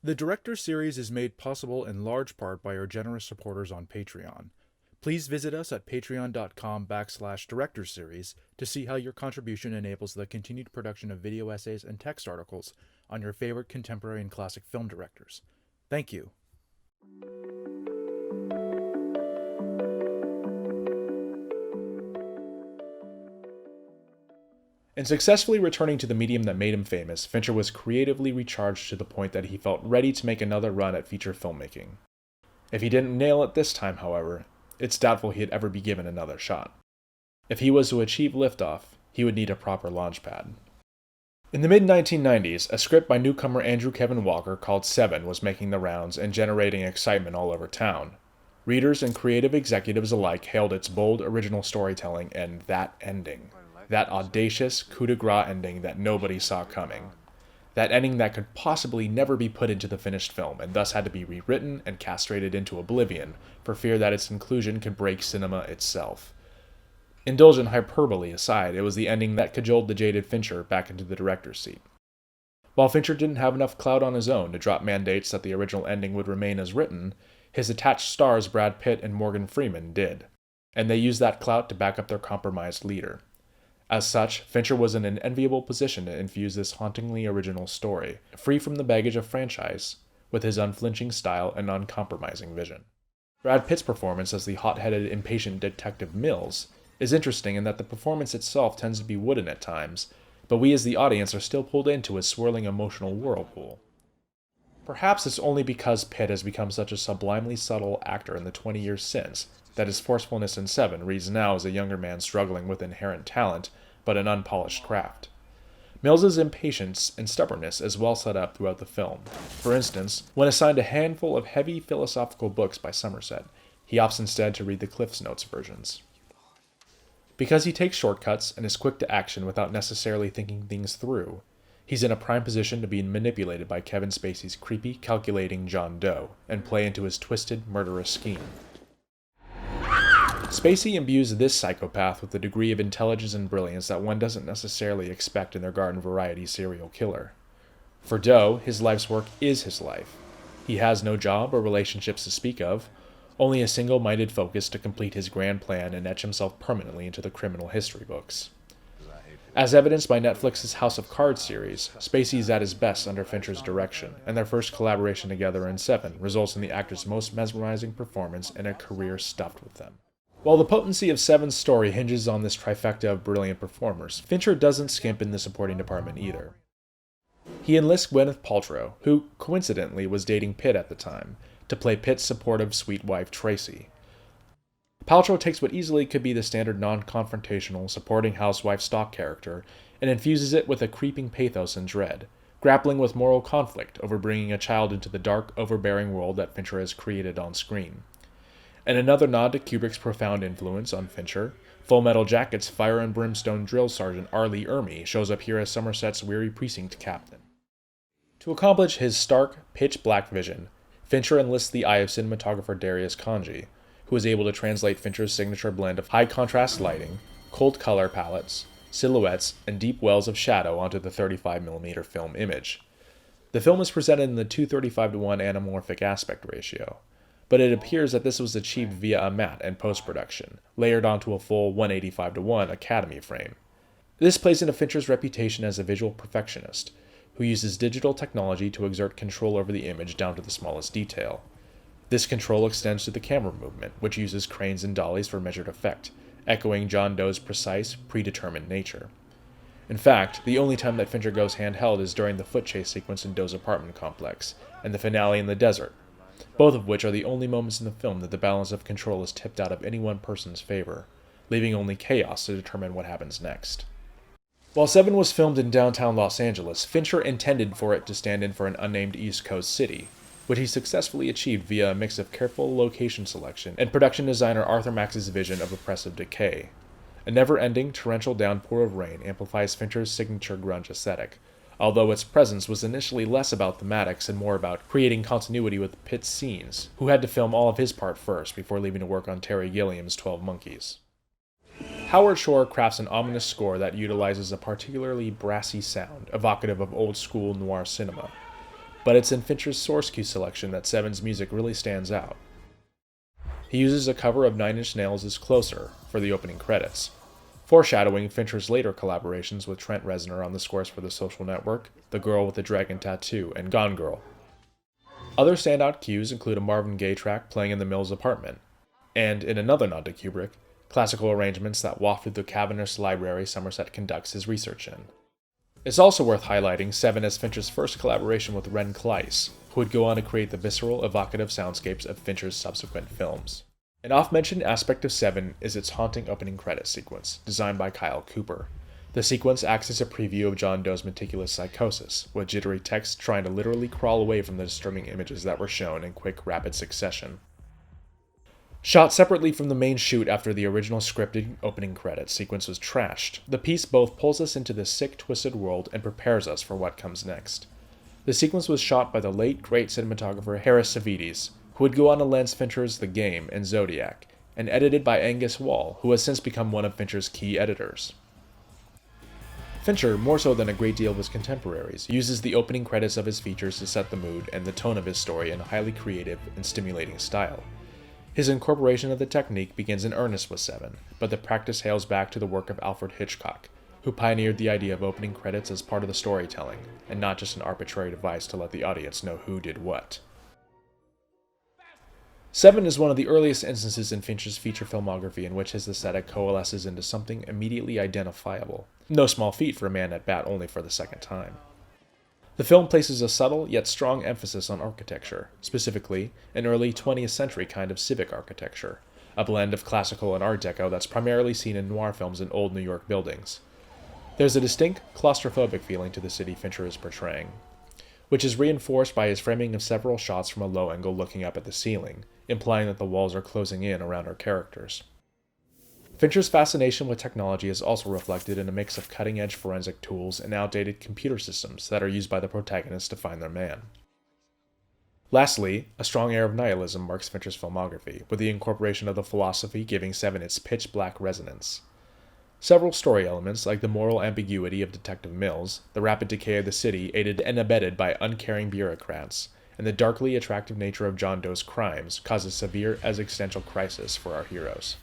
The Director Series is made possible in large part by our generous supporters on Patreon. Please visit us at patreon.com/directorseries to see how your contribution enables the continued production of video essays and text articles on your favorite contemporary and classic film directors. Thank you. In successfully returning to the medium that made him famous, Fincher was creatively recharged to the point that he felt ready to make another run at feature filmmaking. If he didn't nail it this time, however, it's doubtful he'd ever be given another shot. If he was to achieve liftoff, he would need a proper launchpad. In the mid-1990s, a script by newcomer Andrew Kevin Walker called Se7en was making the rounds and generating excitement all over town. Readers and creative executives alike hailed its bold, original storytelling and that ending. That audacious coup de grace ending that nobody saw coming. That ending that could possibly never be put into the finished film, and thus had to be rewritten and castrated into oblivion, for fear that its inclusion could break cinema itself. Indulgent hyperbole aside, it was the ending that cajoled the jaded Fincher back into the director's seat. While Fincher didn't have enough clout on his own to drop mandates that the original ending would remain as written, his attached stars Brad Pitt and Morgan Freeman did, and they used that clout to back up their compromised leader. As such, Fincher was in an enviable position to infuse this hauntingly original story, free from the baggage of franchise, with his unflinching style and uncompromising vision. Brad Pitt's performance as the hot-headed, impatient detective Mills is interesting in that the performance itself tends to be wooden at times, but we as the audience are still pulled into a swirling emotional whirlpool. Perhaps it's only because Pitt has become such a sublimely subtle actor in the 20 years since that his forcefulness in Se7en reads now as a younger man struggling with inherent talent, but an unpolished craft. Mills's impatience and stubbornness is well set up throughout the film. For instance, when assigned a handful of heavy philosophical books by Somerset, he opts instead to read the Cliff's Notes versions. Because he takes shortcuts and is quick to action without necessarily thinking things through, he's in a prime position to be manipulated by Kevin Spacey's creepy, calculating John Doe, and play into his twisted, murderous scheme. Spacey imbues this psychopath with a degree of intelligence and brilliance that one doesn't necessarily expect in their garden variety serial killer. For Doe, his life's work is his life. He has no job or relationships to speak of, only a single-minded focus to complete his grand plan and etch himself permanently into the criminal history books. As evidenced by Netflix's House of Cards series, Spacey is at his best under Fincher's direction, and their first collaboration together in Se7en results in the actor's most mesmerizing performance and a career stuffed with them. While the potency of Se7en's story hinges on this trifecta of brilliant performers, Fincher doesn't skimp in the supporting department either. He enlists Gwyneth Paltrow, who, coincidentally, was dating Pitt at the time, to play Pitt's supportive sweet wife Tracy. Paltrow takes what easily could be the standard non-confrontational supporting housewife stock character and infuses it with a creeping pathos and dread, grappling with moral conflict over bringing a child into the dark, overbearing world that Fincher has created on screen. And another nod to Kubrick's profound influence on Fincher, Full Metal Jacket's fire and brimstone drill sergeant R. Lee Ermey shows up here as Somerset's weary precinct captain. To accomplish his stark, pitch-black vision, Fincher enlists the eye of cinematographer Darius Khondji, who is able to translate Fincher's signature blend of high-contrast lighting, cold color palettes, silhouettes, and deep wells of shadow onto the 35mm film image. The film is presented in the 2:35:1 anamorphic aspect ratio, but it appears that this was achieved via a matte and post-production, layered onto a full 1:85:1 Academy frame. This plays into Fincher's reputation as a visual perfectionist, who uses digital technology to exert control over the image down to the smallest detail. This control extends to the camera movement, which uses cranes and dollies for measured effect, echoing John Doe's precise, predetermined nature. In fact, the only time that Fincher goes handheld is during the foot chase sequence in Doe's apartment complex, and the finale in the desert, both of which are the only moments in the film that the balance of control is tipped out of any one person's favor, leaving only chaos to determine what happens next. While Se7en was filmed in downtown Los Angeles, Fincher intended for it to stand in for an unnamed East Coast city, which he successfully achieved via a mix of careful location selection and production designer Arthur Max's vision of oppressive decay. A never-ending, torrential downpour of rain amplifies Fincher's signature grunge aesthetic, although its presence was initially less about thematics and more about creating continuity with Pitt's scenes, who had to film all of his part first before leaving to work on Terry Gilliam's 12 Monkeys. Howard Shore crafts an ominous score that utilizes a particularly brassy sound, evocative of old-school noir cinema. but it's in Fincher's source cue selection that Se7en's music really stands out. He uses a cover of Nine Inch Nails' Closer for the opening credits, foreshadowing Fincher's later collaborations with Trent Reznor on the scores for The Social Network, The Girl with the Dragon Tattoo, and Gone Girl. Other standout cues include a Marvin Gaye track playing in the Mills apartment, and, in another nod to Kubrick, classical arrangements that waft through the cavernous library Somerset conducts his research in. It's also worth highlighting Se7en as Fincher's first collaboration with Ren Kleiss, who would go on to create the visceral, evocative soundscapes of Fincher's subsequent films. An oft-mentioned aspect of Se7en is its haunting opening credits sequence, designed by Kyle Cooper. The sequence acts as a preview of John Doe's meticulous psychosis, with jittery text trying to literally crawl away from the disturbing images that were shown in quick, rapid succession. Shot separately from the main shoot after the original scripted opening credits sequence was trashed, the piece both pulls us into this sick, twisted world and prepares us for what comes next. The sequence was shot by the late, great cinematographer Harris Savides, who would go on to lens Fincher's The Game and Zodiac, and edited by Angus Wall, who has since become one of Fincher's key editors. Fincher, more so than a great deal of his contemporaries, uses the opening credits of his features to set the mood and the tone of his story in a highly creative and stimulating style. His incorporation of the technique begins in earnest with Se7en, but the practice hails back to the work of Alfred Hitchcock, who pioneered the idea of opening credits as part of the storytelling, and not just an arbitrary device to let the audience know who did what. Se7en is one of the earliest instances in Fincher's feature filmography in which his aesthetic coalesces into something immediately identifiable, no small feat for a man at bat only for the second time. The film places a subtle yet strong emphasis on architecture, specifically an early 20th century kind of civic architecture, a blend of classical and Art Deco that's primarily seen in noir films in old New York buildings. There's a distinct claustrophobic feeling to the city Fincher is portraying, which is reinforced by his framing of several shots from a low angle looking up at the ceiling, implying that the walls are closing in around our characters. Fincher's fascination with technology is also reflected in a mix of cutting-edge forensic tools and outdated computer systems that are used by the protagonists to find their man. Lastly, a strong air of nihilism marks Fincher's filmography, with the incorporation of the philosophy giving Se7en its pitch-black resonance. Several story elements, like the moral ambiguity of Detective Mills, the rapid decay of the city aided and abetted by uncaring bureaucrats, and the darkly attractive nature of John Doe's crimes, cause a severe existential crisis for our heroes.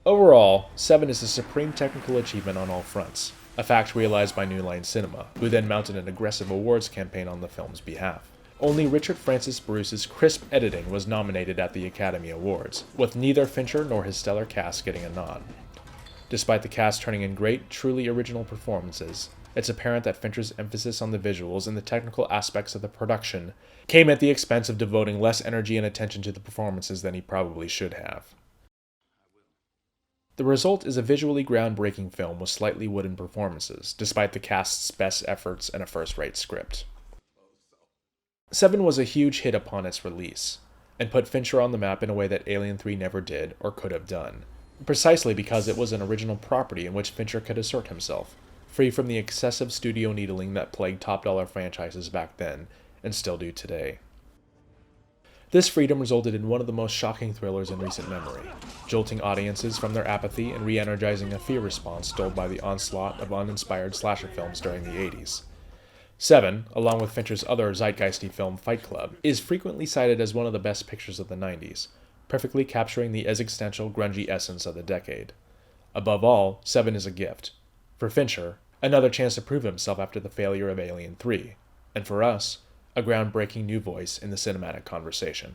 Overall, Se7en is a supreme technical achievement on all fronts, a fact realized by New Line Cinema, who then mounted an aggressive awards campaign on the film's behalf. Only Richard Francis Bruce's crisp editing was nominated at the Academy Awards, with neither Fincher nor his stellar cast getting a nod. Despite the cast turning in great, truly original performances, it's apparent that Fincher's emphasis on the visuals and the technical aspects of the production came at the expense of devoting less energy and attention to the performances than he probably should have. The result is a visually groundbreaking film with slightly wooden performances, despite the cast's best efforts and a first-rate script. Se7en was a huge hit upon its release, and put Fincher on the map in a way that Alien 3 never did or could have done, precisely because it was an original property in which Fincher could assert himself, free from the excessive studio needling that plagued top-dollar franchises back then, and still do today. This freedom resulted in one of the most shocking thrillers in recent memory, jolting audiences from their apathy and re-energizing a fear response dulled by the onslaught of uninspired slasher films during the 80s. Se7en, along with Fincher's other zeitgeisty film Fight Club, is frequently cited as one of the best pictures of the 90s, perfectly capturing the existential, grungy essence of the decade. Above all, Se7en is a gift. For Fincher, another chance to prove himself after the failure of Alien 3, and for us, a groundbreaking new voice in the cinematic conversation.